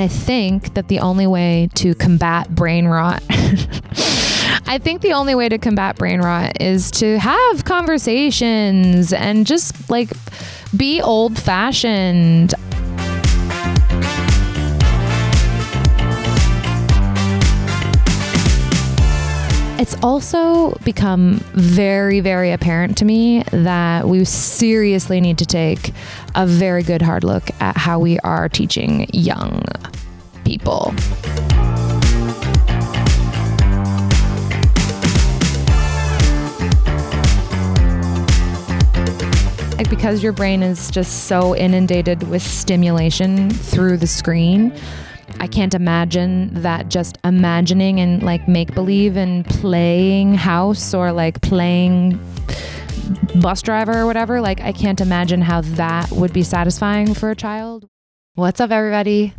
I think that the only way to combat brain rot, is to have conversations and just like be old fashioned. It's also become very, very apparent to me that we seriously need to take a very good hard look at how we are teaching young people. Like, because your brain is just so inundated with stimulation through the screen, I can't imagine that just imagining and like make believe and playing house or like playing bus driver or whatever. Like, I can't imagine how that would be satisfying for a child. What's up, everybody?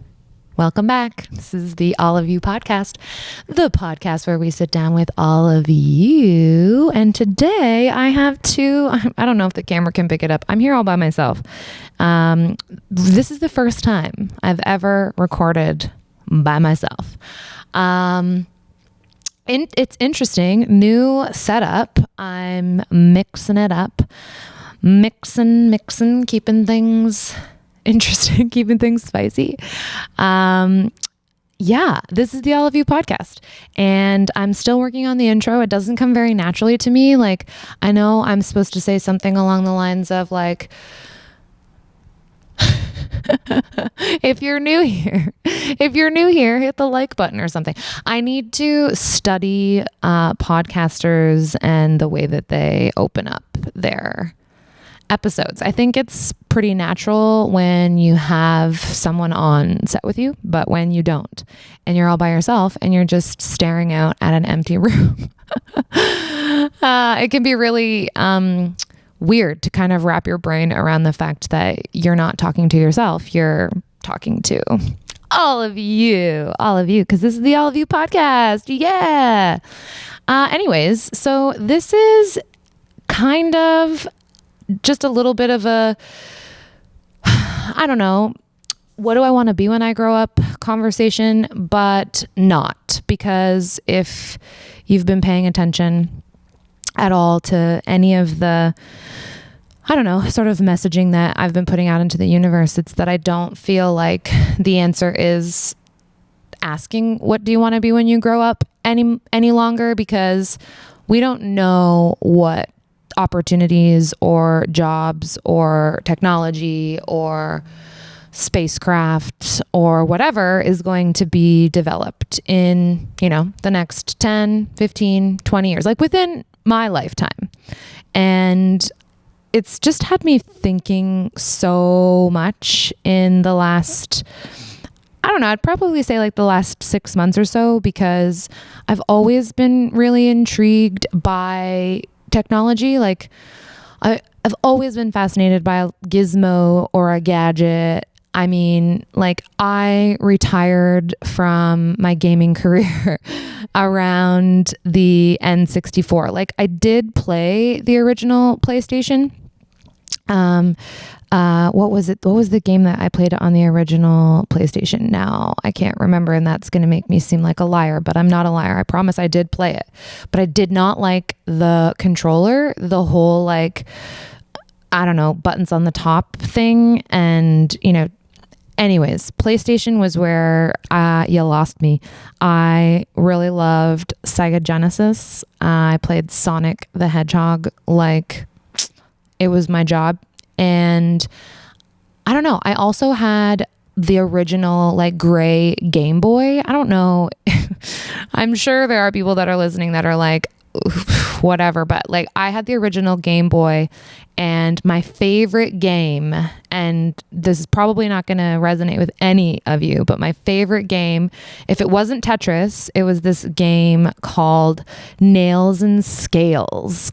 Welcome back. This is the All of You podcast, the podcast where we sit down with all of you. And today I have I don't know if the camera can pick it up. I'm here all by myself. This is the first time I've ever recorded by myself. It's interesting. New setup. I'm mixing it up. Mixing, keeping things interesting, keeping things spicy. This is the All of You podcast, and I'm still working on the intro. It doesn't come very naturally to me. Like, I know I'm supposed to say something along the lines of like, if you're new here, hit the like button or something. I need to study podcasters and the way that they open up their episodes. I think it's pretty natural when you have someone on set with you, but when you don't and you're all by yourself and you're just staring out at an empty room, it can be really weird to kind of wrap your brain around the fact that you're not talking to yourself, you're talking to all of you, because this is the All of You podcast. Yeah. Anyways, so this is kind of just a little bit of a, I don't know, what do I want to be when I grow up conversation, but not, because if you've been paying attention at all to any of the, I don't know, sort of messaging that I've been putting out into the universe, it's that I don't feel like the answer is asking, what do you want to be when you grow up any longer, because we don't know what opportunities or jobs or technology or spacecraft or whatever is going to be developed in, the next 10, 15, 20 years, like within my lifetime. And it's just had me thinking so much in the last, I don't know, I'd probably say like the last 6 months or so, because I've always been really intrigued by technology. Like, I've always been fascinated by a gizmo or a gadget. I mean, like, I retired from my gaming career around the N64. Like, I did play the original PlayStation. What was it? What was the game that I played on the original PlayStation? Now I can't remember, and that's going to make me seem like a liar, but I'm not a liar. I promise I did play it, but I did not like the controller, the whole, like, I don't know, buttons on the top thing. And, anyways, PlayStation was where you lost me. I really loved Sega Genesis. I played Sonic the Hedgehog like it was my job. And I don't know, I also had the original like gray Game Boy. I don't know. I'm sure there are people that are listening that are like, whatever, but like, I had the original Game Boy, and my favorite game, and this is probably not going to resonate with any of you, but my favorite game, if it wasn't Tetris, it was this game called Nails and Scales.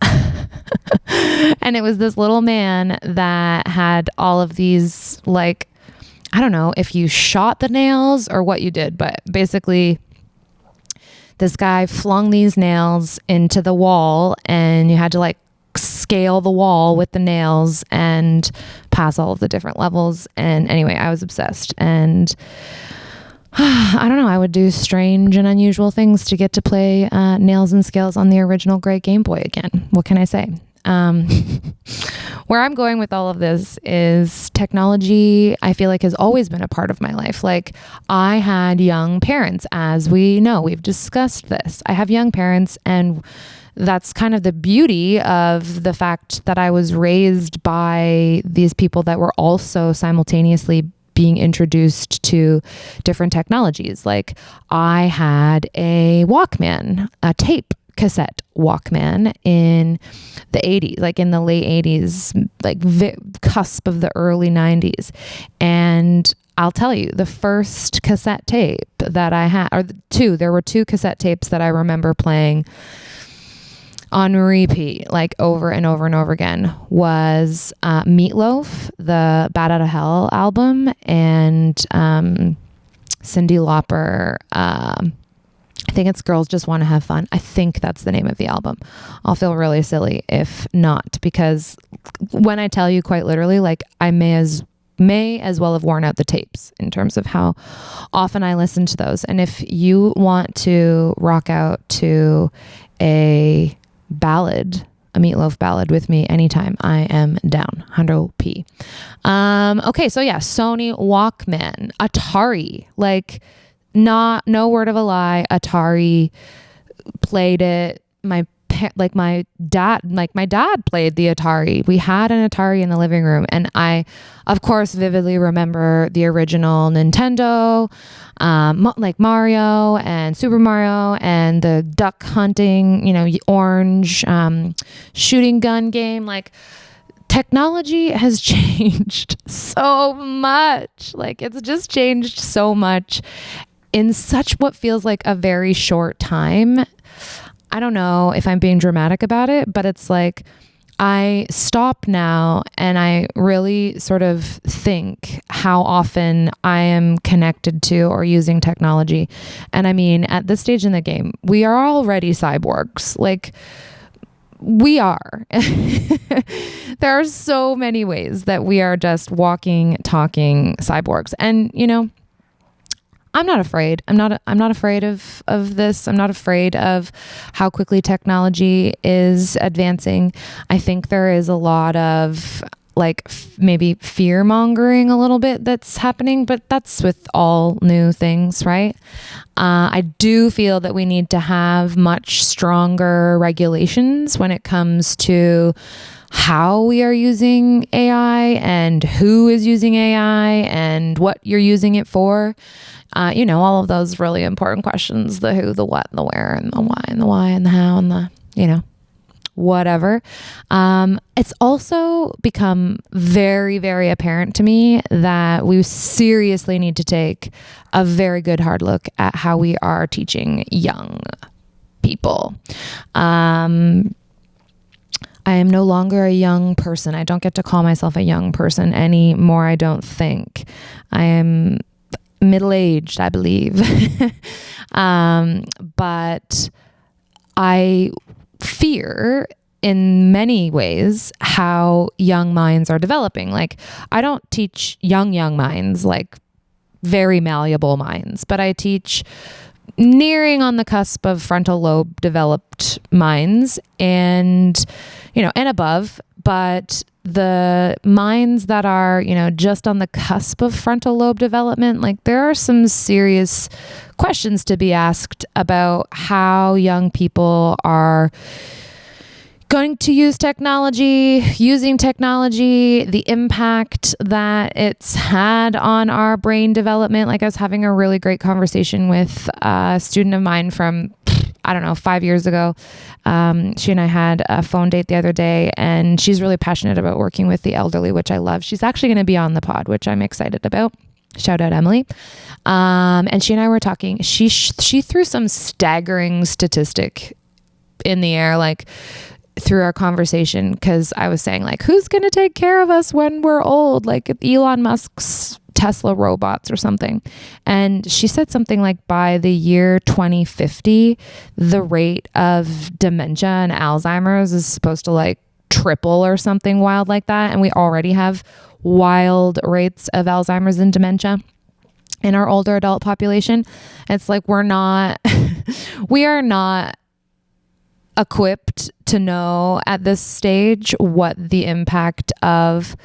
And it was this little man that had all of these, like, I don't know if you shot the nails or what you did, but basically this guy flung these nails into the wall, and you had to like scale the wall with the nails and pass all of the different levels. And anyway, I was obsessed. And I don't know. I would do strange and unusual things to get to play Nails and Scales on the original gray Game Boy again. What can I say? Where I'm going with all of this is technology, I feel like, has always been a part of my life. Like, I had young parents, as we know, we've discussed this. I have young parents, and that's kind of the beauty of the fact that I was raised by these people that were also simultaneously being introduced to different technologies. Like, I had a Walkman, a tape cassette Walkman in the 80s, like in the late 80s, like cusp of the early 90s. And I'll tell you, the first cassette tape that I had, there were two cassette tapes that I remember playing on repeat, like over and over and over again, was Meatloaf, the Bat Out of Hell album, and Cyndi Lauper, I think it's Girls Just Want to Have Fun. I think that's the name of the album. I'll feel really silly if not, because when I tell you, quite literally, like, I may as well have worn out the tapes in terms of how often I listen to those. And if you want to rock out to a ballad, a Meatloaf ballad with me anytime, I am down. 100p. Okay, so yeah, Sony Walkman, Atari, like, no word of a lie, Atari played it. My dad played the Atari. We had an Atari in the living room, and I, of course, vividly remember the original Nintendo, like Mario and Super Mario and the duck hunting, orange shooting gun game. Like, technology has changed so much. Like, it's just changed so much in such what feels like a very short time. I don't know if I'm being dramatic about it, but it's like, I stop now and I really sort of think how often I am connected to or using technology. And I mean, at this stage in the game, we are already cyborgs. Like, we are. There are so many ways that we are just walking, talking cyborgs. And, I'm not afraid. I'm not afraid of this. I'm not afraid of how quickly technology is advancing. I think there is a lot of maybe fear mongering a little bit that's happening, but that's with all new things, right? I do feel that we need to have much stronger regulations when it comes to how we are using AI and who is using AI and what you're using it for. All of those really important questions, the who, the what, the where, and the why, and the why, and the how, and the, whatever. It's also become very, very apparent to me that we seriously need to take a very good hard look at how we are teaching young people. I am no longer a young person. I don't get to call myself a young person anymore, I don't think. I am middle-aged, I believe. But I fear in many ways how young minds are developing. Like, I don't teach young minds, like very malleable minds, but I teach nearing on the cusp of frontal lobe developed minds and above, but the minds that are, just on the cusp of frontal lobe development, like, there are some serious questions to be asked about how young people are going to use technology, using technology, the impact that it's had on our brain development. Like, I was having a really great conversation with a student of mine from, 5 years ago. She and I had a phone date the other day, and she's really passionate about working with the elderly, which I love. She's actually going to be on the pod, which I'm excited about. Shout out Emily. And she and I were talking. She threw some staggering statistic in the air, like, through our conversation, because I was saying, like, who's going to take care of us when we're old? Like Elon Musk's Tesla robots or something. And she said something like, by the year 2050, the rate of dementia and Alzheimer's is supposed to like triple or something wild like that. And we already have wild rates of Alzheimer's and dementia. in our older adult population. It's like we are not equipped to know at this stage what the impact of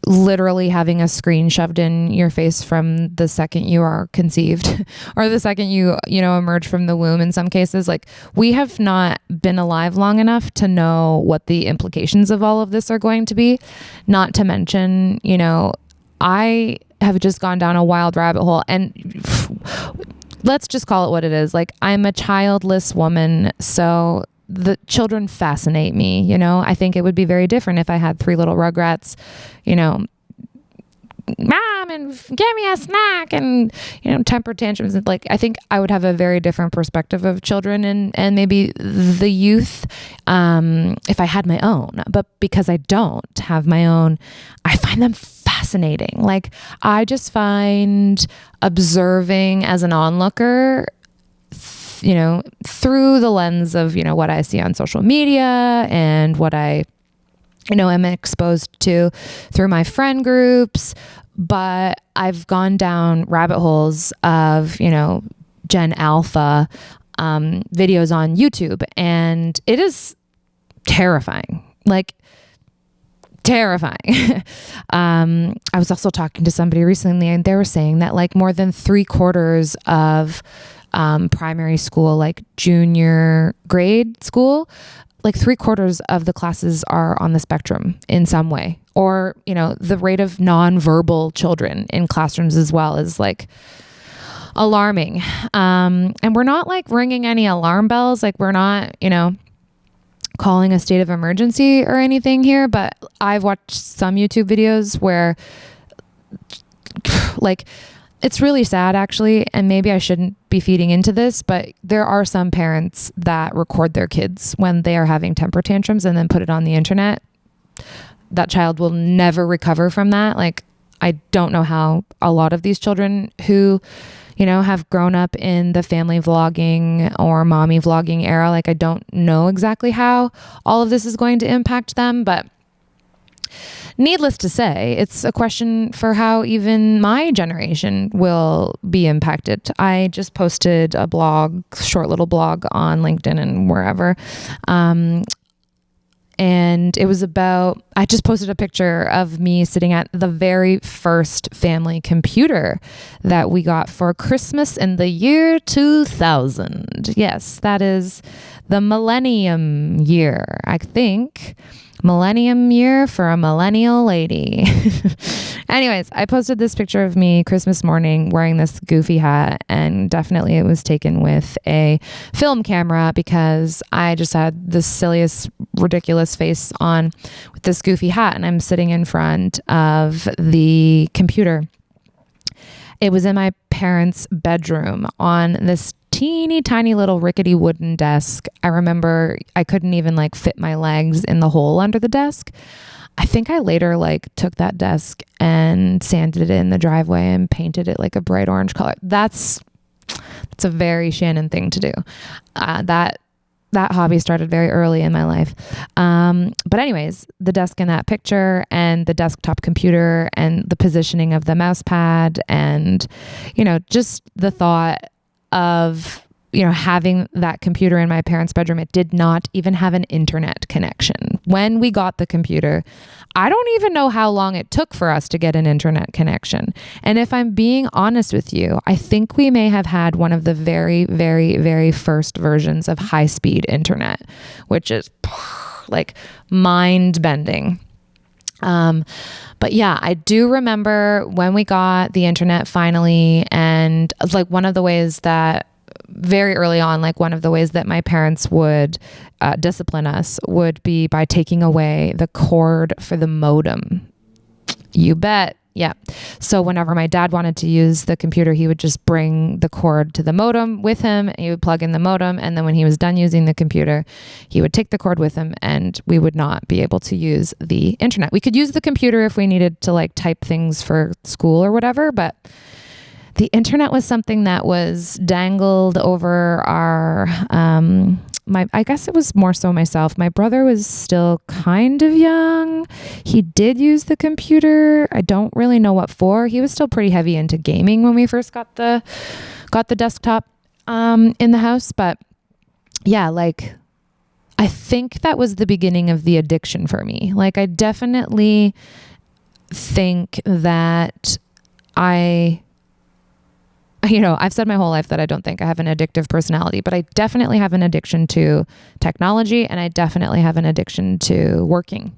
literally having a screen shoved in your face from the second you are conceived or the second you emerge from the womb. In some cases, like, we have not been alive long enough to know what the implications of all of this are going to be. Not to mention, I have just gone down a wild rabbit hole, and let's just call it what it is. Like, I'm a childless woman, so the children fascinate me. I think it would be very different if I had 3 little rugrats, mom, and give me a snack, and temper tantrums. Like, I think I would have a very different perspective of children and maybe the youth if I had my own. But because I don't have my own, I find them fascinating. Like, I just find observing as an onlooker, through the lens of, what I see on social media and what I, am exposed to through my friend groups. But I've gone down rabbit holes of, Gen Alpha videos on YouTube, and it is terrifying. Like, terrifying. I was also talking to somebody recently, and they were saying that like more than 3/4 of primary school, like junior grade school, like 3/4 of the classes are on the spectrum in some way. Or, the rate of nonverbal children in classrooms as well is like alarming. And we're not like ringing any alarm bells. Like, we're not, calling a state of emergency or anything here, but I've watched some YouTube videos where like, it's really sad actually, and maybe I shouldn't be feeding into this, but there are some parents that record their kids when they are having temper tantrums and then put it on the internet. That child will never recover from that. Like, I don't know how a lot of these children who, have grown up in the family vlogging or mommy vlogging era, like, I don't know exactly how all of this is going to impact them, but needless to say, it's a question for how even my generation will be impacted. I just posted a short little blog on LinkedIn and wherever. And it was I just posted a picture of me sitting at the very first family computer that we got for Christmas in the year 2000. Yes, that is the millennium year, I think. Millennium year for a millennial lady. Anyways, I posted this picture of me Christmas morning wearing this goofy hat, and definitely it was taken with a film camera because I just had the silliest, ridiculous face on with this goofy hat, and I'm sitting in front of the computer. It was in my parents' bedroom on this teeny tiny little rickety wooden desk. I remember I couldn't even like fit my legs in the hole under the desk. I think I later like took that desk and sanded it in the driveway and painted it like a bright orange color. That's a very Shannon thing to do. That hobby started very early in my life. But anyways, the desk in that picture and the desktop computer and the positioning of the mouse pad and, just the thought of, having that computer in my parents' bedroom. It did not even have an internet connection. When we got the computer, I don't even know how long it took for us to get an internet connection. And if I'm being honest with you, I think we may have had one of the very, very, very first versions of high-speed internet, which is like mind-bending. But yeah, I do remember when we got the internet finally, and like one of the ways that very early on, like one of the ways that my parents would discipline us would be by taking away the cord for the modem. You bet. Yeah. So whenever my dad wanted to use the computer, he would just bring the cord to the modem with him. He would plug in the modem. And then when he was done using the computer, he would take the cord with him, and we would not be able to use the internet. We could use the computer if we needed to like type things for school or whatever, but the internet was something that was dangled over our, I guess it was more so myself. My brother was still kind of young. He did use the computer. I don't really know what for. He was still pretty heavy into gaming when we first got the desktop in the house. But yeah, like, I think that was the beginning of the addiction for me. Like, I definitely think that I've said my whole life that I don't think I have an addictive personality, but I definitely have an addiction to technology, and I definitely have an addiction to working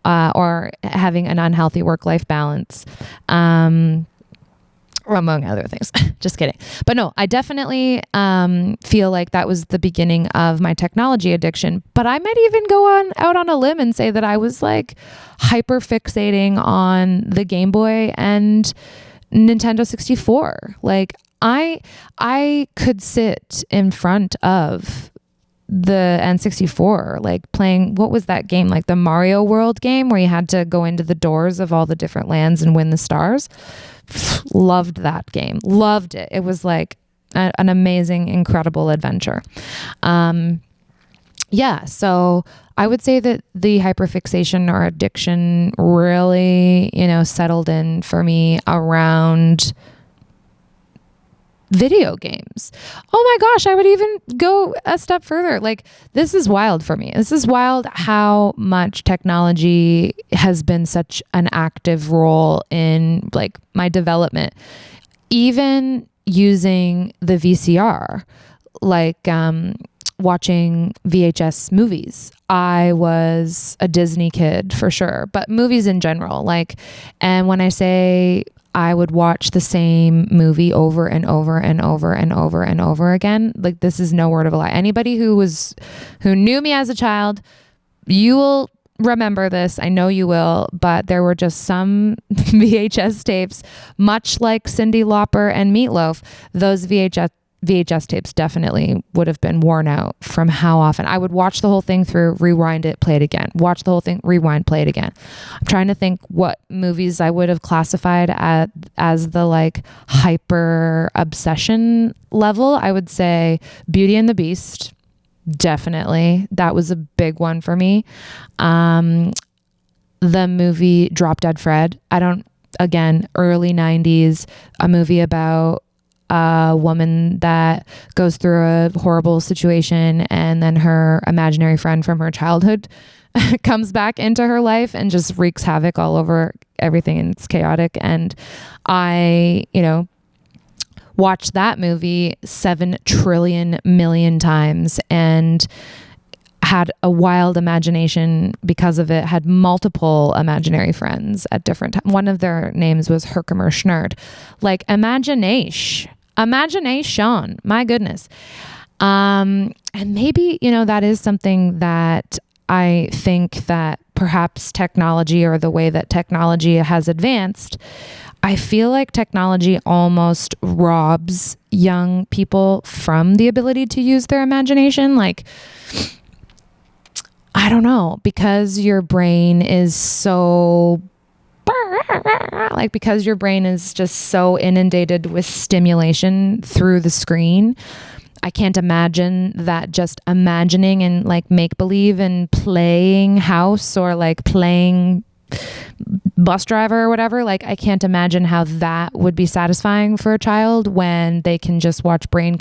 or having an unhealthy work-life balance, among other things. Just kidding. But no, I definitely feel like that was the beginning of my technology addiction. But I might even go out on a limb and say that I was like hyper fixating on the Game Boy and Nintendo 64. Like, I could sit in front of the N64, like playing, what was that game? Like the Mario World game where you had to go into the doors of all the different lands and win the stars. Loved that game. Loved it. It was like an amazing, incredible adventure. Yeah, so I would say that the hyperfixation or addiction really, settled in for me around video games. Oh my gosh, I would even go a step further. Like, this is wild for me. This is wild how much technology has been such an active role in like my development. Even using the VCR, like, watching VHS movies. I was a Disney kid for sure, but movies in general, and when I say I would watch the same movie over and over and over and over and over again, like, this is no word of a lie. Anybody who knew me as a child, you will remember this. I know you will, but there were just some VHS tapes, much like Cyndi Lauper and Meatloaf. Those VHS tapes definitely would have been worn out from how often I would watch the whole thing through, rewind it, play it again, watch the whole thing, rewind, play it again. I'm trying to think what movies I would have classified as the like hyper obsession level. I would say Beauty and the Beast. Definitely. That was a big one for me. The movie Drop Dead Fred. Early 90s, a movie about a woman that goes through a horrible situation, and then her imaginary friend from her childhood comes back into her life and just wreaks havoc all over everything, and it's chaotic. And I, watched that movie 7 trillion million times and had a wild imagination because of it, had multiple imaginary friends at different times. One of their names was Herkimer Schnerd. Like, imagination, my goodness. And maybe, that is something that I think that perhaps technology, or the way that technology has advanced, I feel like technology almost robs young people from the ability to use their imagination. Like, I don't know, because your brain is so because your brain is just so inundated with stimulation through the screen. I can't imagine that just imagining and like make believe and playing house or like playing bus driver or whatever. Like, I can't imagine how that would be satisfying for a child when they can just watch brain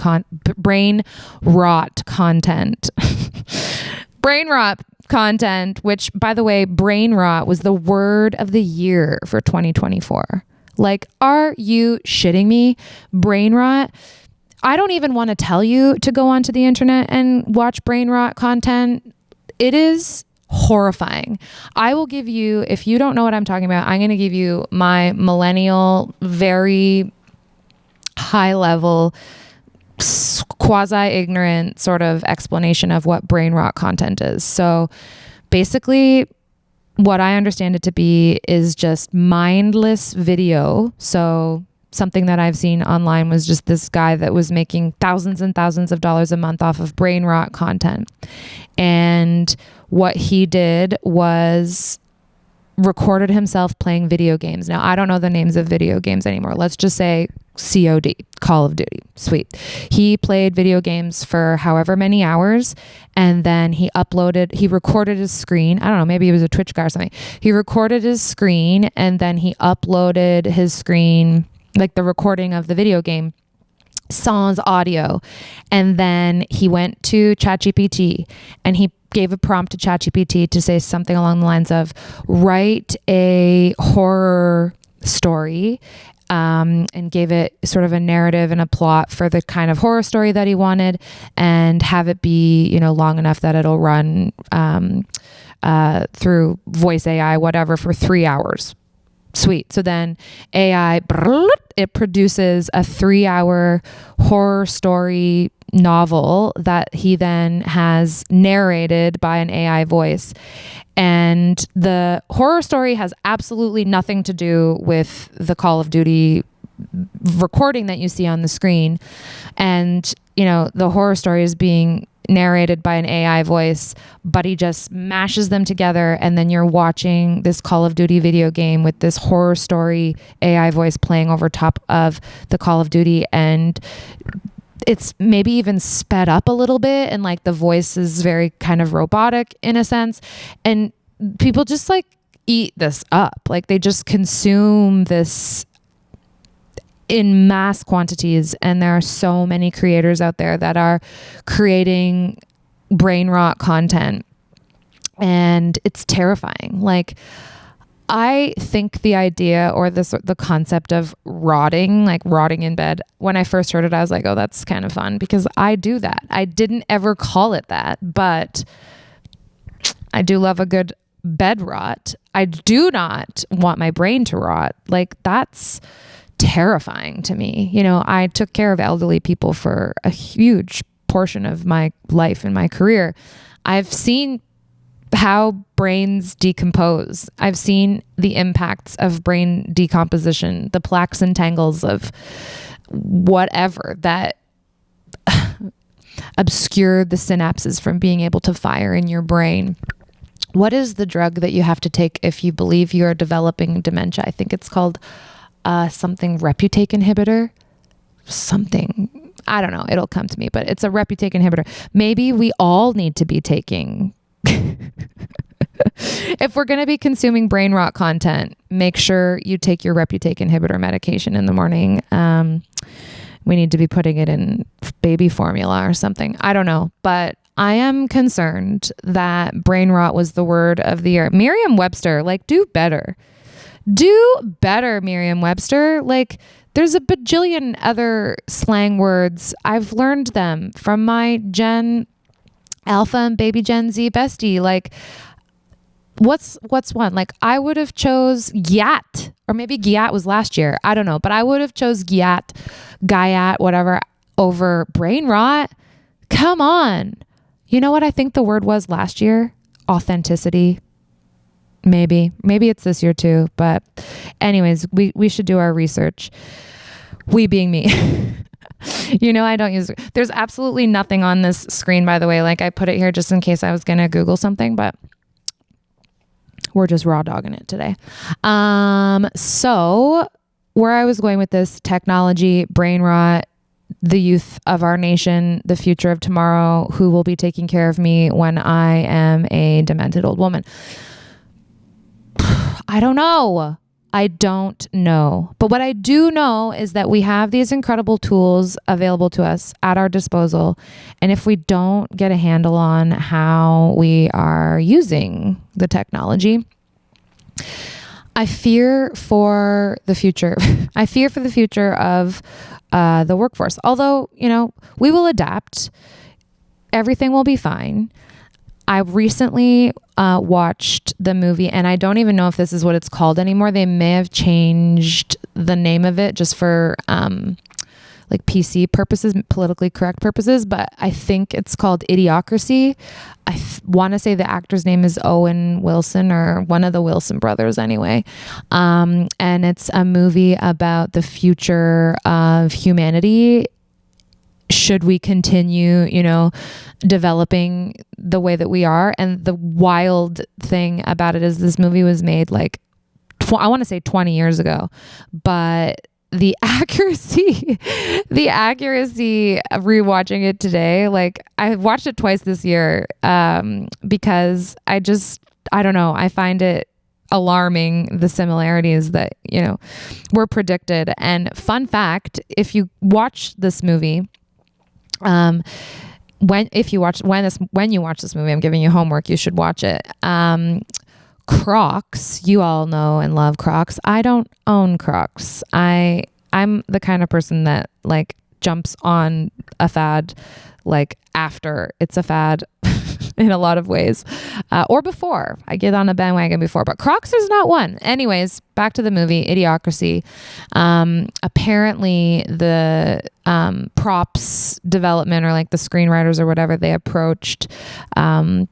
rot content. Brain rot content, which, by the way, brain rot was the word of the year for 2024. Like, are you shitting me? Brain rot. I don't even want to tell you to go onto the internet and watch brain rot content. It is horrifying. I will give you, if you don't know what I'm talking about, I'm going to give you my millennial, very high level, quasi-ignorant sort of explanation of what brain rot content is. So basically, what I understand it to be is just mindless video. So something that I've seen online was just this guy that was making thousands and thousands of dollars a month off of brain rot content. And what he did was recorded himself playing video games. Now, I don't know the names of video games anymore. Let's just say COD, Call of Duty. Sweet. He played video games for however many hours, and then he recorded his screen. I don't know, maybe he was a Twitch guy or something. He recorded his screen, and then he uploaded his screen, like the recording of the video game, sans audio. And then he went to ChatGPT and he gave a prompt to ChatGPT to say something along the lines of, write a horror story, and gave it sort of a narrative and a plot for the kind of horror story that he wanted, and have it be, long enough that it'll run through voice AI, whatever, for 3 hours. Sweet. So then AI, it produces a 3-hour horror story novel that he then has narrated by an AI voice. And the horror story has absolutely nothing to do with the Call of Duty recording that you see on the screen. And, the horror story is being narrated by an AI voice, but he just mashes them together, and then you're watching this Call of Duty video game with this horror story AI voice playing over top of the Call of Duty, and it's maybe even sped up a little bit, and like the voice is very kind of robotic in a sense, and people just like eat this up. Like they just consume this in mass quantities, and there are so many creators out there that are creating brain rot content, and it's terrifying. Like I think the idea or the concept of rotting, like rotting in bed, when I first heard it, I was like, oh, that's kind of fun, because I do that. I didn't ever call it that, but I do love a good bed rot. I do not want my brain to rot. Like that's terrifying to me. I took care of elderly people for a huge portion of my life and my career. I've seen how brains decompose. I've seen the impacts of brain decomposition, the plaques and tangles of whatever that obscure the synapses from being able to fire in your brain. What is the drug that you have to take if you believe you are developing dementia? I think it's called something reputake inhibitor. Something. I don't know. It'll come to me, but it's a reputake inhibitor. Maybe we all need to be taking... If we're going to be consuming brain rot content, make sure you take your reputake inhibitor medication in the morning. We need to be putting it in baby formula or something. I don't know, but I am concerned that brain rot was the word of the year. Merriam-Webster, like, do better. Do better, Merriam-Webster. Like, there's a bajillion other slang words. I've learned them from my Gen Alpha and baby Gen Z bestie. Like, what's one? Like, I would have chose gyat, or maybe gyat was last year. I don't know, but I would have chose gyat, guyat, whatever, over brain rot. Come on. You know what I think the word was last year? Authenticity. Maybe it's this year too. But anyways, we should do our research. We being me. I don't use, there's absolutely nothing on this screen, by the way. Like I put it here just in case I was going to Google something, but we're just raw dogging it today. So where I was going with this: technology, brain rot, the youth of our nation, the future of tomorrow, who will be taking care of me when I am a demented old woman. I don't know. But what I do know is that we have these incredible tools available to us at our disposal. And if we don't get a handle on how we are using the technology, I fear for the future. I fear for the future of the workforce. Although, we will adapt. Everything will be fine. I recently watched the movie, and I don't even know if this is what it's called anymore. They may have changed the name of it just for like PC purposes, politically correct purposes, but I think it's called Idiocracy. I want to say the actor's name is Owen Wilson, or one of the Wilson brothers anyway. And it's a movie about the future of humanity. Should we continue, developing the way that we are? And the wild thing about it is this movie was made like, I want to say 20 years ago, but the accuracy, of rewatching it today, like I watched it twice this year, because I don't know, I find it alarming, the similarities that, were predicted. And fun fact, if you watch this movie, when you watch this movie, I'm giving you homework, you should watch it. Crocs, you all know and love Crocs. I don't own Crocs. I'm the kind of person that like jumps on a fad like after it's a fad in a lot of ways, or before. I get on a bandwagon before, but Crocs is not one. Anyways, back to the movie, Idiocracy. Apparently the props development, or like the screenwriters or whatever, they approached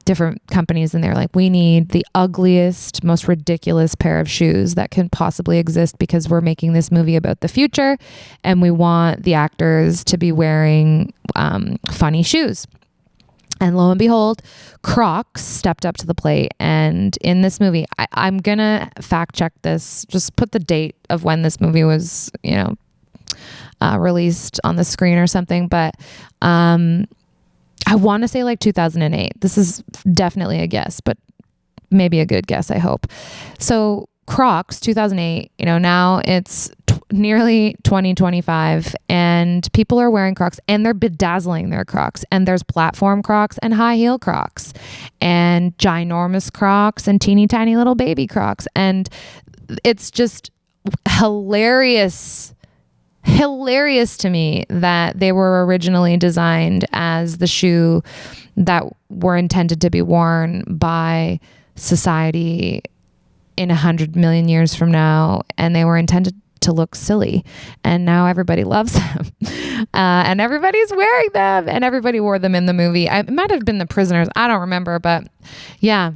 different companies, and they're like, we need the ugliest, most ridiculous pair of shoes that can possibly exist, because we're making this movie about the future and we want the actors to be wearing funny shoes. And lo and behold, Crocs stepped up to the plate. And in this movie, I'm going to fact check this, just put the date of when this movie was, released on the screen or something. But I want to say like 2008. This is definitely a guess, but maybe a good guess, I hope. So Crocs, 2008, now it's nearly 2025, and people are wearing Crocs, and they're bedazzling their Crocs, and there's platform Crocs and high heel Crocs and ginormous Crocs and teeny tiny little baby Crocs. And it's just hilarious to me that they were originally designed as the shoe that were intended to be worn by society in 100 million years from now, and they were intended to look silly, and now everybody loves them, and everybody's wearing them, and everybody wore them in the movie. It might have been The Prisoners, I don't remember, but yeah,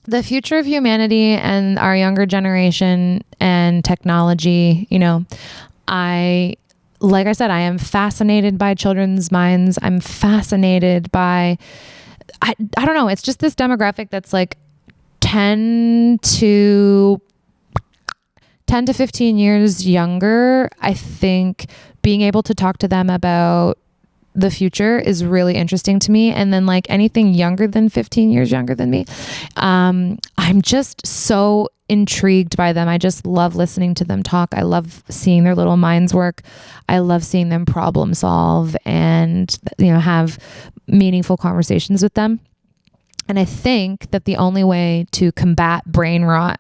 the future of humanity and our younger generation and technology, like I said, I am fascinated by children's minds. I'm fascinated by, I don't know, it's just this demographic that's like 10 to 15 years younger. I think being able to talk to them about the future is really interesting to me. And then like anything younger than 15 years younger than me, I'm just so intrigued by them. I just love listening to them talk. I love seeing their little minds work. I love seeing them problem solve and, have meaningful conversations with them. And I think that the only way to combat brain rot,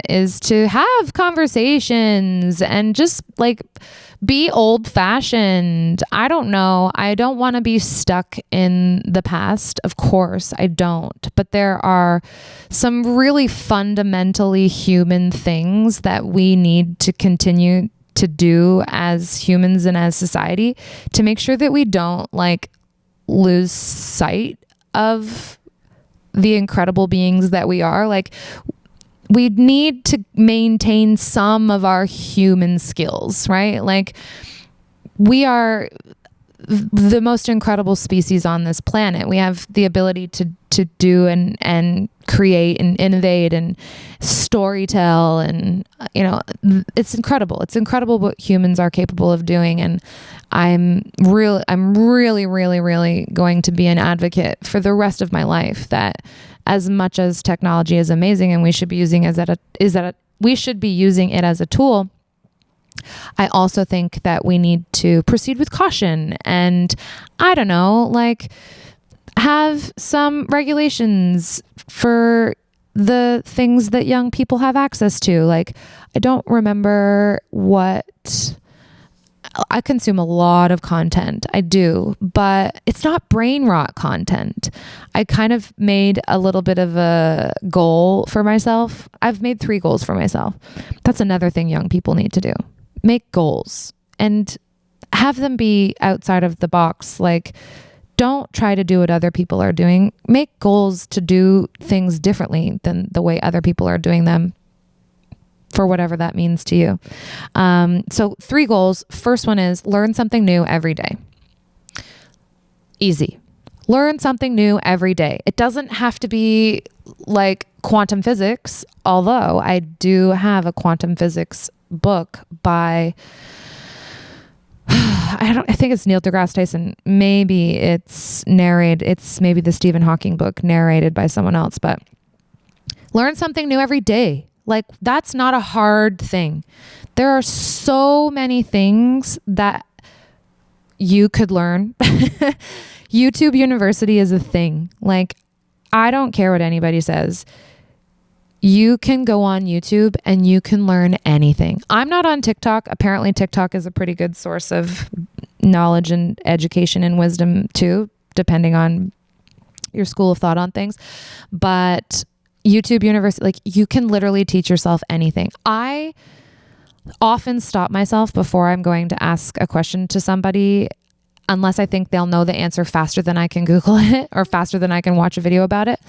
is to have conversations and just like be old fashioned. I don't know. I don't want to be stuck in the past. Of course I don't. But there are some really fundamentally human things that we need to continue to do as humans and as society to make sure that we don't like lose sight of the incredible beings that we are. Like, we need to maintain some of our human skills, right? Like, we are the most incredible species on this planet. We have the ability to do and create and innovate and storytell, and it's incredible. It's incredible what humans are capable of doing, and I'm really going to be an advocate for the rest of my life that as much as technology is amazing and we should be using we should be using it as a tool, I also think that we need to proceed with caution and, I don't know, like have some regulations for the things that young people have access to. Like, I don't remember I consume a lot of content. I do, but it's not brain rot content. I kind of made a little bit of a goal for myself. I've made 3 goals for myself. That's another thing young people need to do. Make goals and have them be outside of the box. Like, don't try to do what other people are doing. Make goals to do things differently than the way other people are doing them, for whatever that means to you. So 3 goals. First one is learn something new every day. Easy. Learn something new every day. It doesn't have to be like quantum physics, although I do have a quantum physics book by I think it's Neil deGrasse Tyson. Maybe it's narrated. It's maybe the Stephen Hawking book narrated by someone else, but learn something new every day. Like, that's not a hard thing. There are so many things that you could learn. YouTube University is a thing. Like, I don't care what anybody says. You can go on YouTube and you can learn anything. I'm not on TikTok. Apparently TikTok is a pretty good source of knowledge and education and wisdom too, depending on your school of thought on things. But YouTube University, like, you can literally teach yourself anything. I often stop myself before I'm going to ask a question to somebody, unless I think they'll know the answer faster than I can Google it or faster than I can watch a video about it,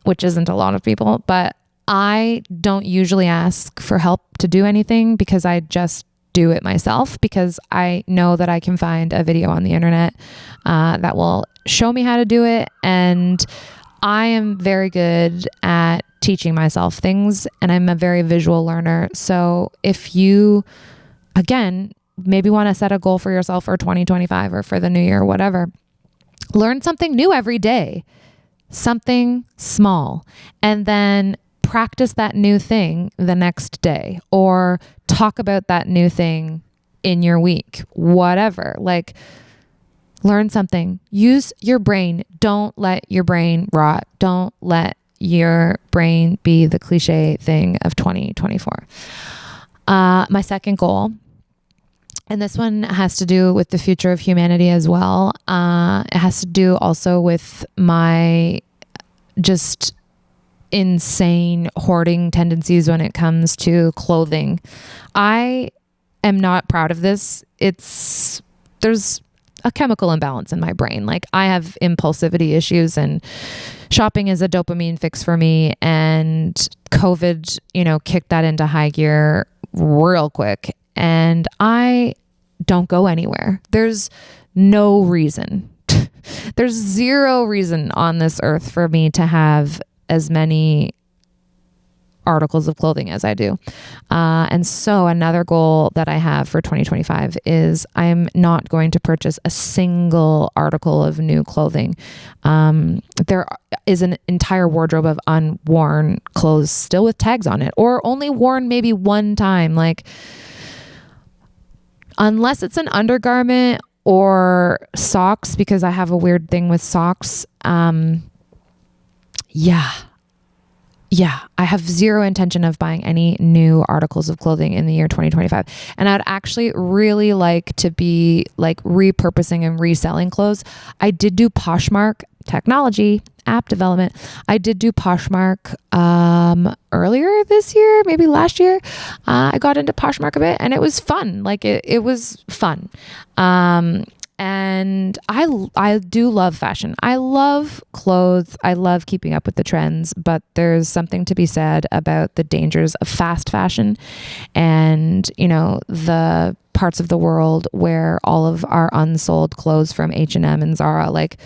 which isn't a lot of people. But I don't usually ask for help to do anything because I just do it myself, because I know that I can find a video on the internet that will show me how to do it. And I am very good at teaching myself things, and I'm a very visual learner. So if you, again, maybe want to set a goal for yourself for 2025 or for the new year, whatever, learn something new every day, something small, and then practice that new thing the next day, or talk about that new thing in your week, whatever. Like, learn something. Use your brain. Don't let your brain rot. Don't let your brain be the cliche thing of 2024. My second goal, and this one has to do with the future of humanity as well. It has to do also with my just insane hoarding tendencies when it comes to clothing. I am not proud of this. There's a chemical imbalance in my brain. Like, I have impulsivity issues, and shopping is a dopamine fix for me. And COVID, kicked that into high gear real quick. And I don't go anywhere. There's no reason. There's zero reason on this earth for me to have as many articles of clothing as I do. And so another goal that I have for 2025 is I am not going to purchase a single article of new clothing. There is an entire wardrobe of unworn clothes still with tags on it, or only worn maybe one time. Like, unless it's an undergarment or socks, because I have a weird thing with socks. Yeah, I have zero intention of buying any new articles of clothing in the year 2025. And I'd actually really like to be like repurposing and reselling clothes. I did do Poshmark, technology, app development. I did do Poshmark earlier this year, maybe last year. I got into Poshmark a bit, and it was fun. Like, it was fun. And I do love fashion. I love clothes. I love keeping up with the trends, but there's something to be said about the dangers of fast fashion and, the parts of the world where all of our unsold clothes from H&M and Zara, like,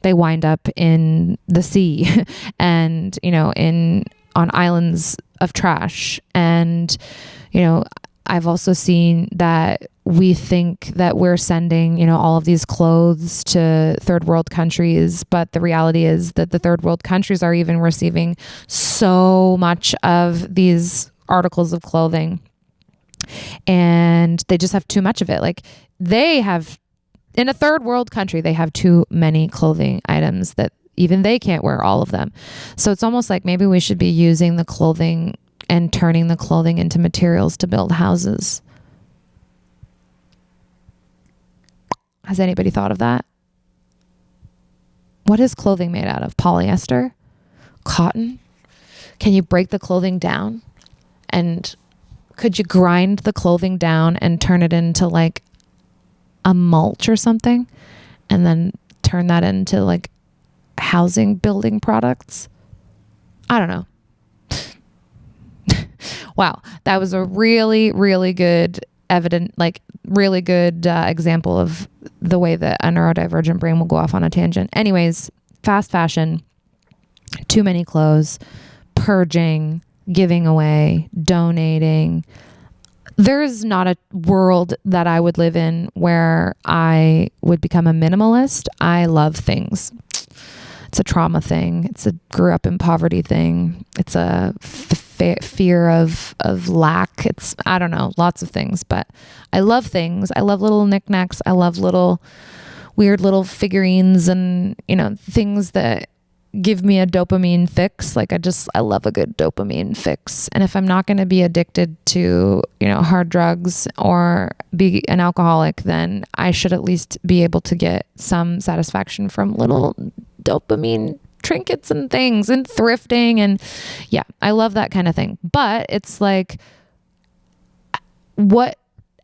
they wind up in the sea and, on islands of trash. And, I've also seen that we think that we're sending, all of these clothes to third world countries, but the reality is that the third world countries are even receiving so much of these articles of clothing, and they just have too much of it. Like, in a third world country, they have too many clothing items that even they can't wear all of them. So it's almost like maybe we should be using the clothing and turning the clothing into materials to build houses. Has anybody thought of that? What is clothing made out of? Polyester? Cotton? Can you break the clothing down? And could you grind the clothing down and turn it into like a mulch or something? And then turn that into like housing building products? I don't know. Wow, that was a really, really good evident, like really good example of the way that a neurodivergent brain will go off on a tangent. Anyways, fast fashion, too many clothes, purging, giving away, donating. There's not a world that I would live in where I would become a minimalist. I love things. It's a trauma thing. It's a grew up in poverty thing. It's a fear of lack. It's, I don't know, lots of things, but I love things. I love little knickknacks. I love little weird little figurines and, you know, things that give me a dopamine fix. Like I love a good dopamine fix. And if I'm not going to be addicted to, you know, hard drugs or be an alcoholic, then I should at least be able to get some satisfaction from little dopamine trinkets and things and thrifting. And yeah, I love that kind of thing. But it's like,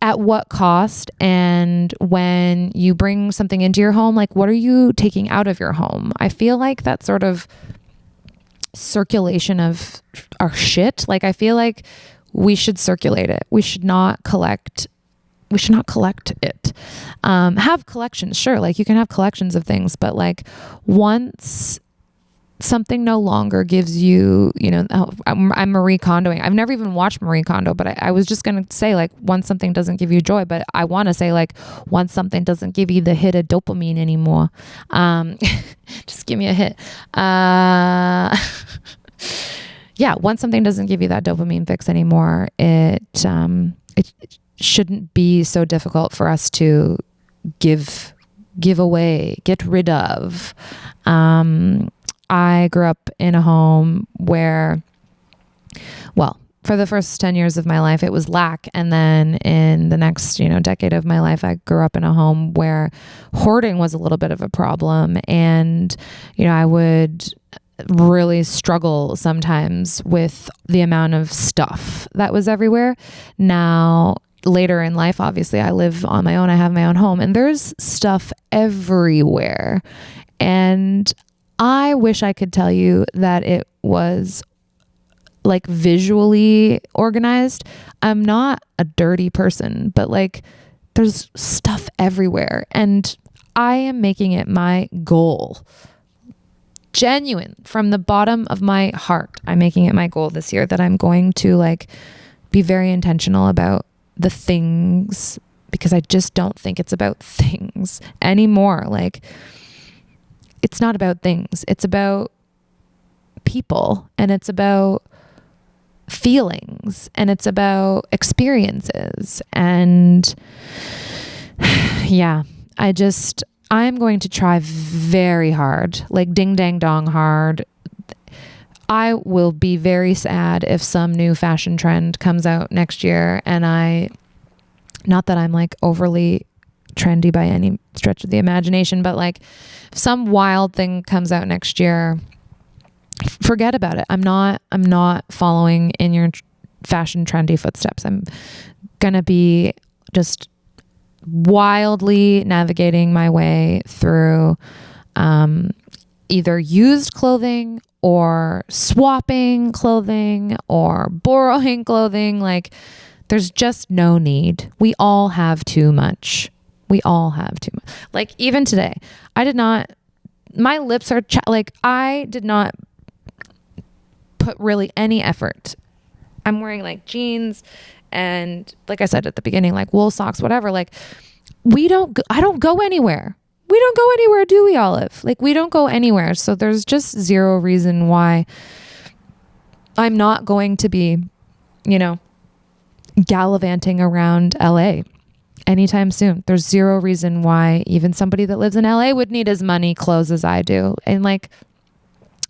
at what cost? And when you bring something into your home, like what are you taking out of your home? I feel like that sort of circulation of our shit, like I feel like we should circulate it. We should not collect it. Have collections, sure. Like you can have collections of things, but like once something no longer gives you, you know, I'm Marie Kondoing. I've never even watched Marie Kondo, but I was just going to say like once something doesn't give you joy, but I want to say like once something doesn't give you the hit of dopamine anymore, just give me a hit. Yeah. Once something doesn't give you that dopamine fix anymore, it shouldn't be so difficult for us to give away, get rid of. I grew up in a home where, well, for the first 10 years of my life, it was lack. And then in the next, you know, decade of my life, I grew up in a home where hoarding was a little bit of a problem. And, you know, I would really struggle sometimes with the amount of stuff that was everywhere. Now, later in life, obviously, I live on my own. I have my own home and there's stuff everywhere. And I wish I could tell you that it was like visually organized. I'm not a dirty person, but like there's stuff everywhere. And I am making it my goal, genuine from the bottom of my heart. I'm making it my goal this year that I'm going to like be very intentional about the things, because I just don't think it's about things anymore. Like, it's not about things. It's about people, and it's about feelings, and it's about experiences. And yeah, I'm going to try very hard, like ding dang dong hard. I will be very sad if some new fashion trend comes out next year and not that I'm like overly trendy by any stretch of the imagination, but like if some wild thing comes out next year, forget about it. I'm not following in your fashion trendy footsteps. I'm going to be just wildly navigating my way through either used clothing or swapping clothing or borrowing clothing. Like, there's just no need. We all have too much. Like, even today, my lips are, I did not put really any effort. I'm wearing like jeans and, like I said at the beginning, like wool socks, whatever. Like, I don't go anywhere. We don't go anywhere, do we, Olive? Like, we don't go anywhere. So there's just zero reason why I'm not going to be, gallivanting around LA anytime soon. There's zero reason why even somebody that lives in LA would need as many clothes as I do. And like,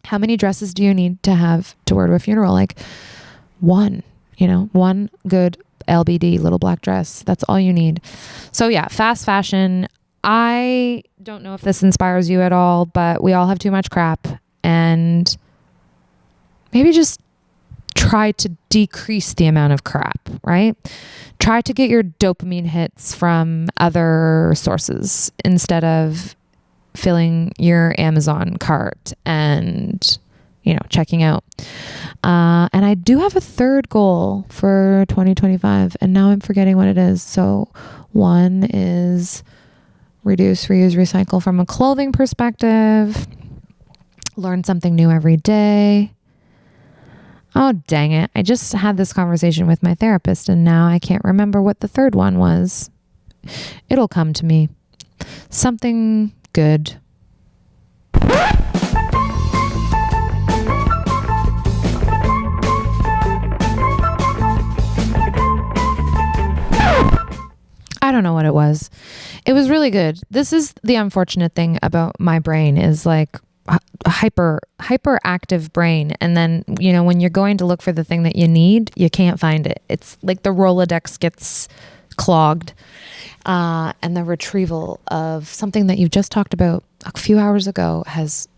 how many dresses do you need to have to wear to a funeral? Like one good LBD little black dress. That's all you need. So yeah, fast fashion. I don't know if this inspires you at all, but we all have too much crap, and maybe just try to decrease the amount of crap, right? Try to get your dopamine hits from other sources instead of filling your Amazon cart and, checking out. And I do have a third goal for 2025, and now I'm forgetting what it is. So one is reduce, reuse, recycle from a clothing perspective, learn something new every day. Oh, dang it. I just had this conversation with my therapist and now I can't remember what the third one was. It'll come to me. Something good. I don't know what it was. It was really good. This is the unfortunate thing about my brain is like a hyperactive brain. And then, you know, when you're going to look for the thing that you need, you can't find it. It's like the Rolodex gets clogged. And the retrieval of something that you just talked about a few hours ago has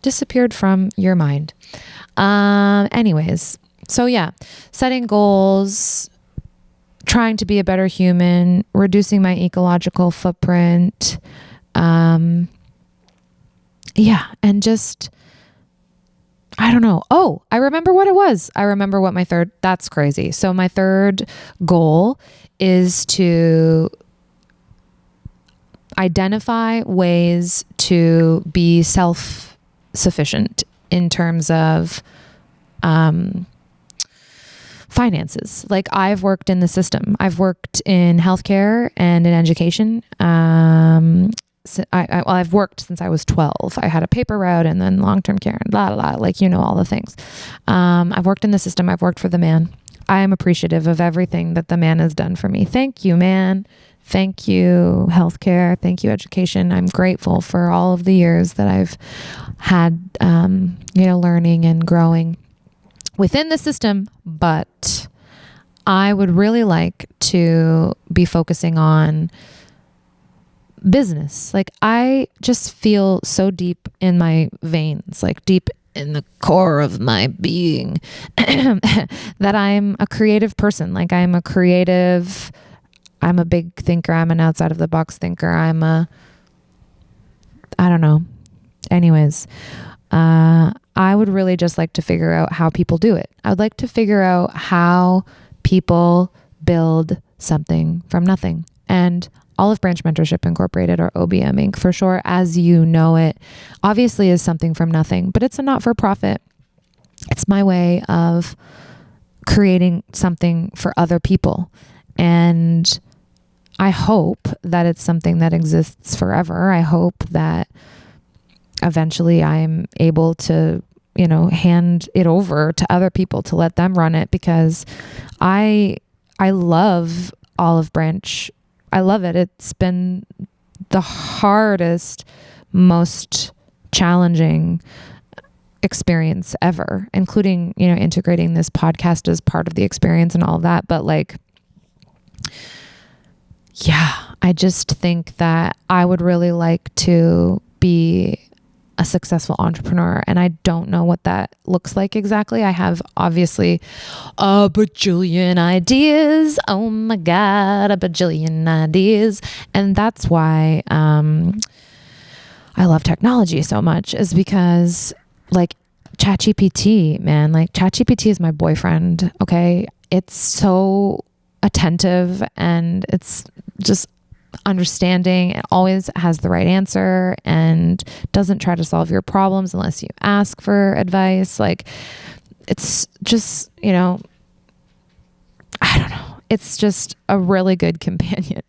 disappeared from your mind. Anyways, so yeah, setting goals, trying to be a better human, reducing my ecological footprint. Yeah. And just, I don't know. Oh, I remember what it was. I remember what that's crazy. So my third goal is to identify ways to be self-sufficient in terms of, finances. Like I've worked in the system. I've worked in healthcare and in education. I've worked since I was 12. I had a paper route and then long-term care and blah, blah, blah, like, you know, all the things. I've worked in the system. I've worked for the man. I am appreciative of everything that the man has done for me. Thank you, man. Thank you, healthcare. Thank you, education. I'm grateful for all of the years that I've had, learning and growing within the system, but I would really like to be focusing on business. Like I just feel so deep in my veins, like deep in the core of my being that I'm a creative person. Like I'm a big thinker. I'm an outside of the box thinker. I don't know. Anyways, I would really just like to figure out how people do it. I would like to figure out how people build something from nothing. And Olive Branch Mentorship Incorporated, or OBM Inc. for sure, as you know it, obviously is something from nothing, but it's a not-for-profit. It's my way of creating something for other people. And I hope that it's something that exists forever. I hope that eventually I'm able to, hand it over to other people to let them run it, because I love Olive Branch. I love it. It's been the hardest, most challenging experience ever, including, integrating this podcast as part of the experience and all of that. But like, yeah, I just think that I would really like to be a successful entrepreneur. And I don't know what that looks like exactly. I have obviously a bajillion ideas. Oh my God, a bajillion ideas. And that's why I love technology so much, is because like ChatGPT, man, like ChatGPT is my boyfriend. Okay. It's so attentive and it's just understanding. It always has the right answer and doesn't try to solve your problems unless you ask for advice. Like it's just, I don't know. It's just a really good companion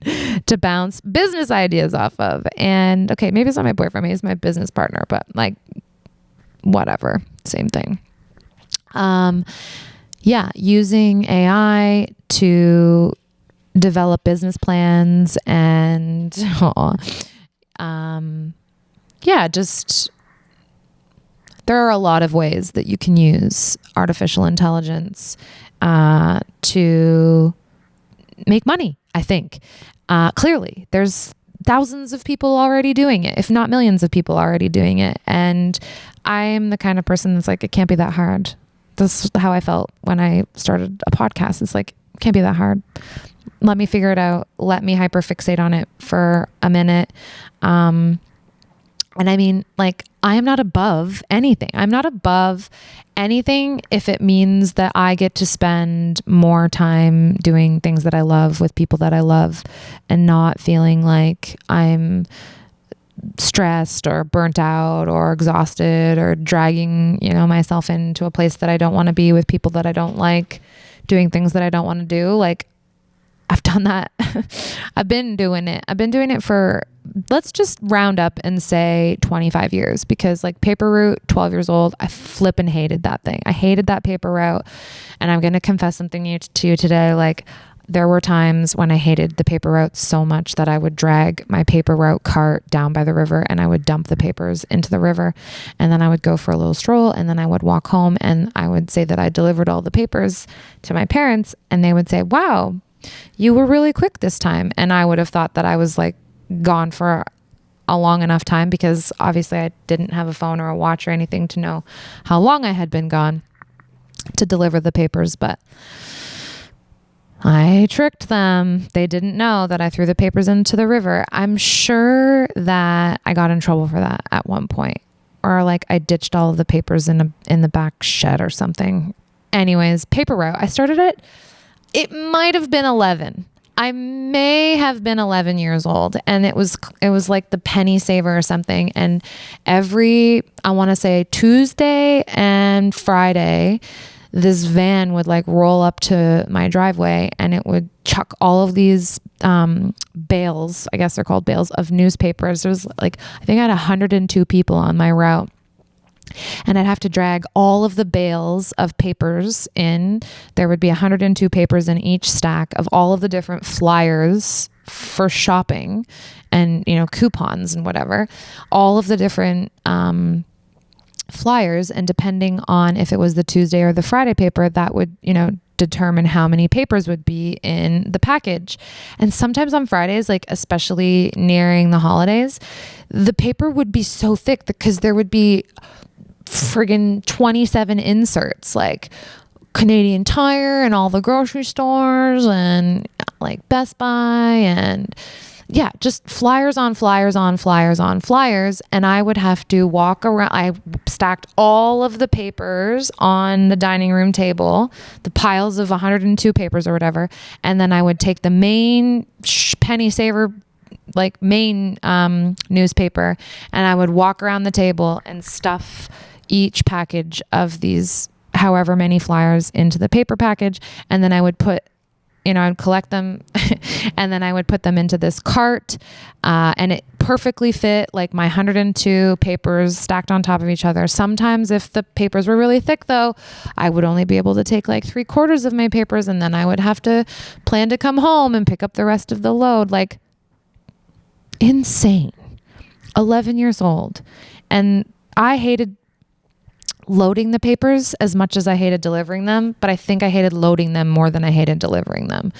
to bounce business ideas off of. And okay, maybe it's not my boyfriend, maybe it's my business partner, but like whatever, same thing. Using AI to develop business plans and just there are a lot of ways that you can use artificial intelligence to make money, I think. Clearly, there's thousands of people already doing it, if not millions of people already doing it. And I'm the kind of person that's like, it can't be that hard. That's how I felt when I started a podcast. It's like, it can't be that hard. Let me figure it out. Let me hyperfixate on it for a minute. And I mean, like, I am not above anything. I'm not above anything if it means that I get to spend more time doing things that I love with people that I love and not feeling like I'm stressed or burnt out or exhausted or dragging, myself into a place that I don't want to be with people that I don't like, doing things that I don't want to do. Like, I've done that. I've been doing it. I've been doing it for, let's just round up and say 25 years, because like paper route, 12 years old, I flippin' hated that thing. I hated that paper route. And I'm going to confess something to you today. Like, there were times when I hated the paper route so much that I would drag my paper route cart down by the river and I would dump the papers into the river. And then I would go for a little stroll and then I would walk home and I would say that I delivered all the papers to my parents and they would say, wow, you were really quick this time. And I would have thought that I was like gone for a long enough time, because obviously I didn't have a phone or a watch or anything to know how long I had been gone to deliver the papers. But I tricked them. They didn't know that I threw the papers into the river. I'm sure that I got in trouble for that at one point, or like I ditched all of the papers in the back shed or something. Anyways, paper route. I started it might have been 11. I may have been 11 years old, and it was like the penny saver or something. And I want to say Tuesday and Friday, this van would like roll up to my driveway and it would chuck all of these bales, I guess they're called bales, of newspapers. There was like, I think I had 102 people on my route. And I'd have to drag all of the bales of papers in. There would be 102 papers in each stack of all of the different flyers for shopping and, coupons and whatever. All of the different flyers. And depending on if it was the Tuesday or the Friday paper, that would, determine how many papers would be in the package. And sometimes on Fridays, like especially nearing the holidays, the paper would be so thick because there would be friggin' 27 inserts, like Canadian Tire and all the grocery stores and like Best Buy, and yeah, just flyers on flyers on flyers on flyers. And I would have to walk around. I stacked all of the papers on the dining room table, the piles of 102 papers or whatever. And then I would take the main penny saver, like main newspaper, and I would walk around the table and stuff each package of these however many flyers into the paper package. And then I would put, I'd collect them and then I would put them into this cart, and it perfectly fit, like my 102 papers stacked on top of each other. Sometimes if the papers were really thick though, I would only be able to take like 3/4 of my papers, and then I would have to plan to come home and pick up the rest of the load. Like, insane. 11 years old. And I hated loading the papers as much as I hated delivering them, but I think I hated loading them more than I hated delivering them,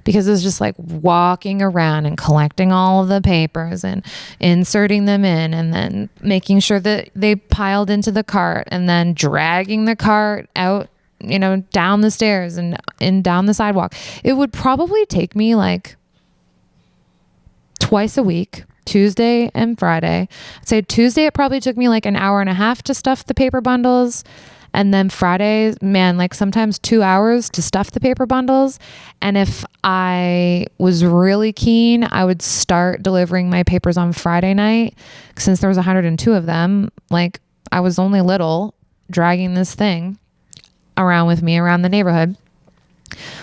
because it was just like walking around and collecting all of the papers and inserting them in and then making sure that they piled into the cart and then dragging the cart out, down the stairs and down the sidewalk. It would probably take me like twice a week, Tuesday and Friday. I'd say Tuesday, it probably took me like an hour and a half to stuff the paper bundles. And then Friday, man, like sometimes 2 hours to stuff the paper bundles. And if I was really keen, I would start delivering my papers on Friday night. Since there was 102 of them, like I was only little, dragging this thing around with me around the neighborhood,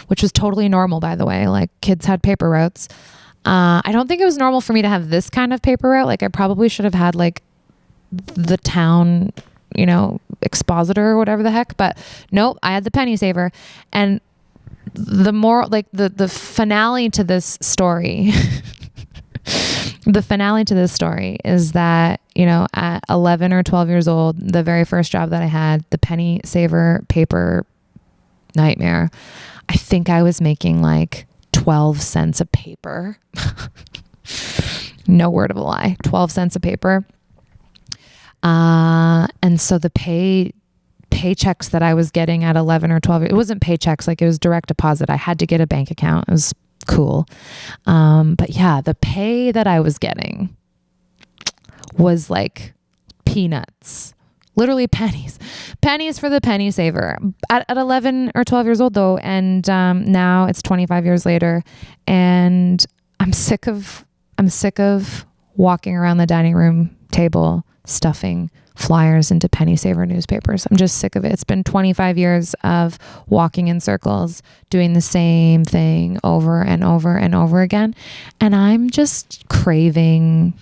which was totally normal, by the way. Like, kids had paper routes. I don't think it was normal for me to have this kind of paper route. Like, I probably should have had like the town, expositor or whatever the heck, but nope, I had the penny saver. And the more like the finale to this story, the finale to this story is that, at 11 or 12 years old, the very first job that I had, the penny saver paper nightmare, I think I was making like 12 cents a paper. No word of a lie. 12 cents a paper. And so the paychecks that I was getting at 11 or 12, it wasn't paychecks, like it was direct deposit. I had to get a bank account. It was cool. But yeah, the pay that I was getting, was like peanuts. Literally pennies for the penny saver at 11 or 12 years old though. And now it's 25 years later, and I'm sick of walking around the dining room table stuffing flyers into penny saver newspapers. I'm just sick of it. It's been 25 years of walking in circles, doing the same thing over and over and over again. And I'm just craving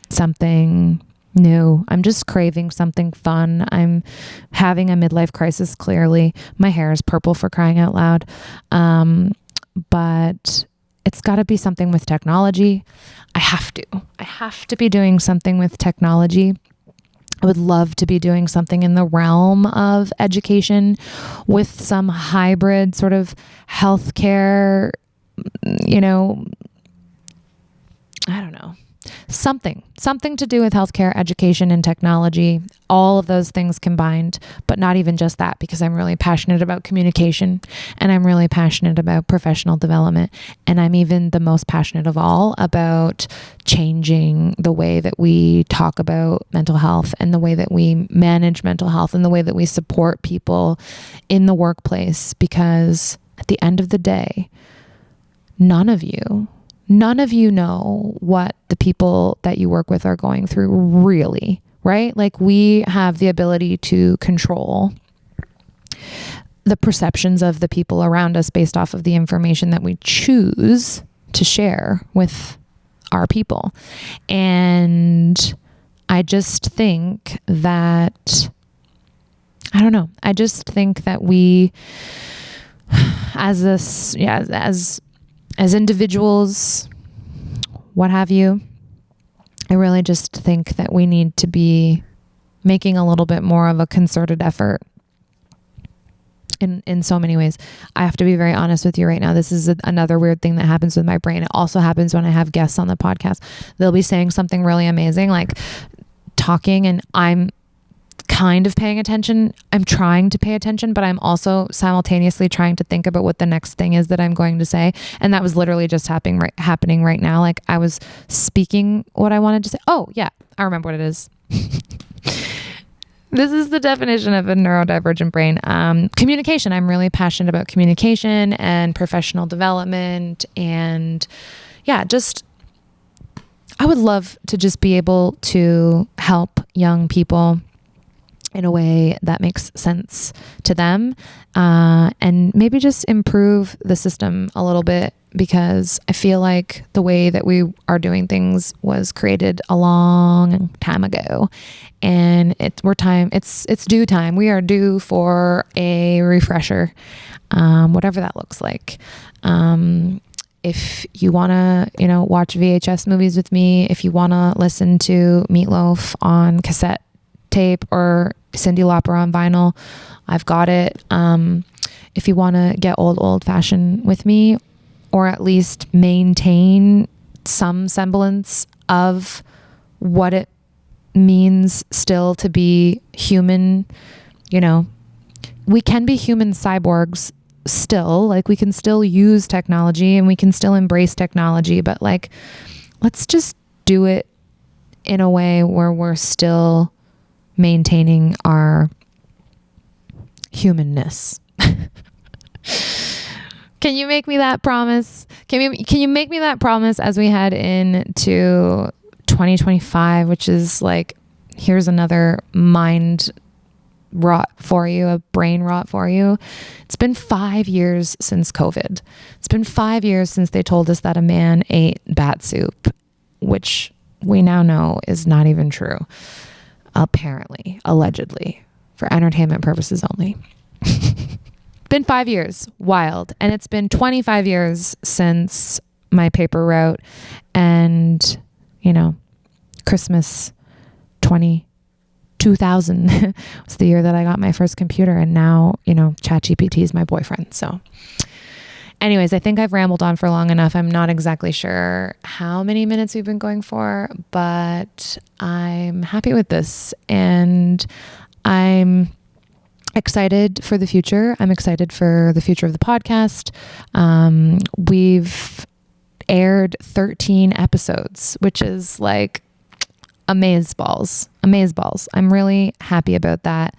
something new. I'm just craving something fun. I'm having a midlife crisis, clearly. My hair is purple, for crying out loud. But it's got to be something with technology. I have to be doing something with technology. I would love to be doing something in the realm of education with some hybrid sort of healthcare, I don't know. Something to do with healthcare, education, and technology, all of those things combined, but not even just that, because I'm really passionate about communication, and I'm really passionate about professional development. And I'm even the most passionate of all about changing the way that we talk about mental health, and the way that we manage mental health, and the way that we support people in the workplace. Because at the end of the day, none of you know what the people that you work with are going through, really, right? Like, we have the ability to control the perceptions of the people around us based off of the information that we choose to share with our people. And I just think that, we as individuals, what have you, I really just think that we need to be making a little bit more of a concerted effort in so many ways. I have to be very honest with you right now. This is another weird thing that happens with my brain. It also happens when I have guests on the podcast. They'll be saying something really amazing, like talking, and I'm kind of paying attention. I'm trying to pay attention, but I'm also simultaneously trying to think about what the next thing is that I'm going to say. And that was literally just happening right now. Like, I was speaking what I wanted to say. Oh yeah, I remember what it is. This is the definition of a neurodivergent brain. Communication. I'm really passionate about communication and professional development. And yeah, I would love to just be able to help young people in a way that makes sense to them, and maybe just improve the system a little bit, because I feel like the way that we are doing things was created a long time ago, and it's due time. We are due for a refresher, whatever that looks like. If you want to, watch VHS movies with me, if you want to listen to Meatloaf on cassette tape or Cyndi Lauper on vinyl, I've got it. If you want to get old fashioned with me, or at least maintain some semblance of what it means still to be human, we can be human cyborgs still. Like, we can still use technology and we can still embrace technology, but like, let's just do it in a way where we're still maintaining our humanness. Can you make me that promise? Can you make me that promise as we head into 2025, which is like, here's another mind rot for you, a brain rot for you. It's been 5 years since COVID. It's been 5 years since they told us that a man ate bat soup, which we now know is not even true. Apparently, allegedly, for entertainment purposes only. Been 5 years, wild. And it's been 25 years since my paper route, and, Christmas 2000 was the year that I got my first computer, and now, ChatGPT is my boyfriend. So anyways, I think I've rambled on for long enough. I'm not exactly sure how many minutes we've been going for, but I'm happy with this, and I'm excited for the future. I'm excited for the future of the podcast. We've aired 13 episodes, which is like Amazeballs. I'm really happy about that.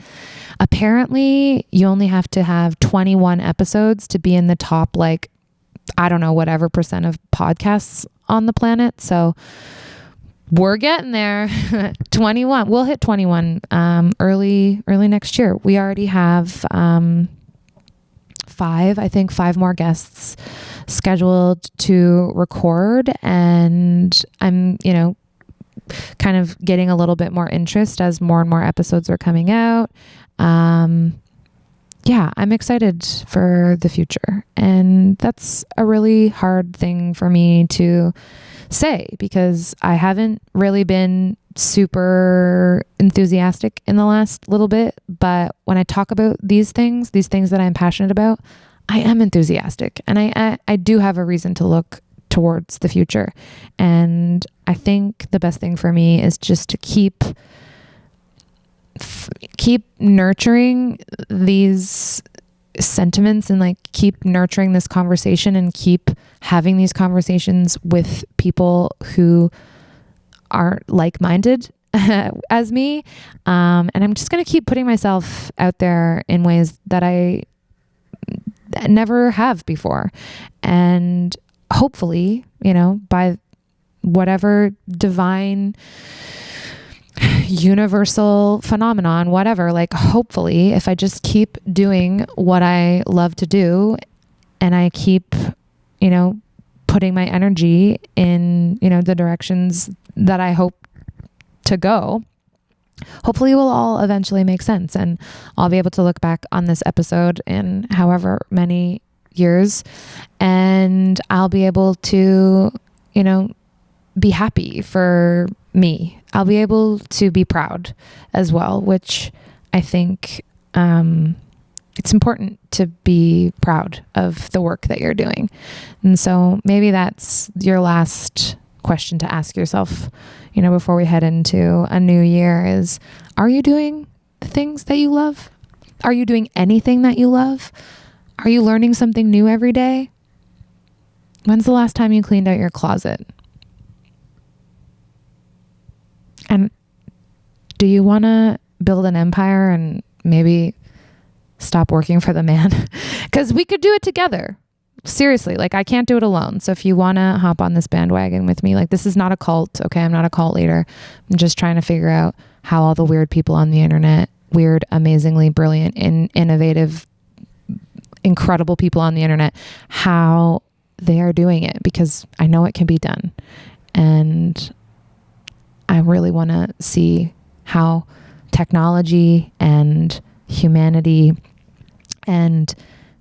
Apparently, you only have to have 21 episodes to be in the top, like, I don't know, whatever percent of podcasts on the planet. So we're getting there. 21. We'll hit 21 early next year. We already have five more guests scheduled to record, and I'm, kind of getting a little bit more interest as more and more episodes are coming out. Yeah, I'm excited for the future. And that's a really hard thing for me to say because I haven't really been super enthusiastic in the last little bit. But when I talk about these things that I'm passionate about, I am enthusiastic, and I do have a reason to look towards the future. And I think the best thing for me is just to keep nurturing these sentiments and like keep nurturing this conversation and keep having these conversations with people who are like-minded as me. And I'm just going to keep putting myself out there in ways that I never have before. And hopefully, by whatever divine universal phenomenon, whatever, like hopefully if I just keep doing what I love to do and I keep, putting my energy in, the directions that I hope to go, hopefully it will all eventually make sense. And I'll be able to look back on this episode in however many years, and I'll be able to, be happy for me. I'll be able to be proud as well, which I think it's important to be proud of the work that you're doing. And so maybe that's your last question to ask yourself, before we head into a new year is, are you doing the things that you love? Are you doing anything that you love? Are you learning something new every day? When's the last time you cleaned out your closet? And do you want to build an empire and maybe stop working for the man? Because we could do it together. Seriously, like I can't do it alone. So if you want to hop on this bandwagon with me, like this is not a cult, okay? I'm not a cult leader. I'm just trying to figure out how all the weird people on the internet, weird, amazingly brilliant, innovative, incredible people on the internet, how they are doing it, because I know it can be done. And I really want to see how technology and humanity and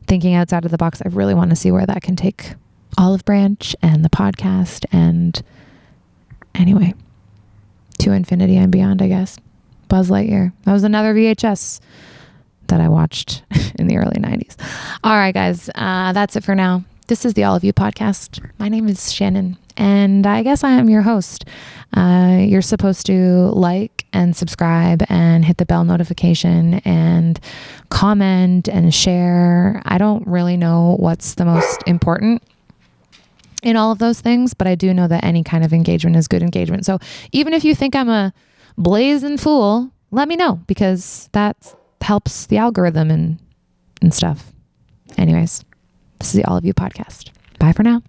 thinking outside of the box, I really want to see where that can take Olive Branch and the podcast. And anyway, to infinity and beyond, I guess. Buzz Lightyear. That was another VHS that I watched in the early 90s. All right, guys, that's it for now. This is the All of You podcast. My name is Shannon, and I guess I am your host. You're supposed to like and subscribe and hit the bell notification and comment and share. I don't really know what's the most important in all of those things, but I do know that any kind of engagement is good engagement. So even if you think I'm a blazing fool, let me know, because that helps the algorithm and stuff. Anyways, this is the All of You podcast. Bye for now.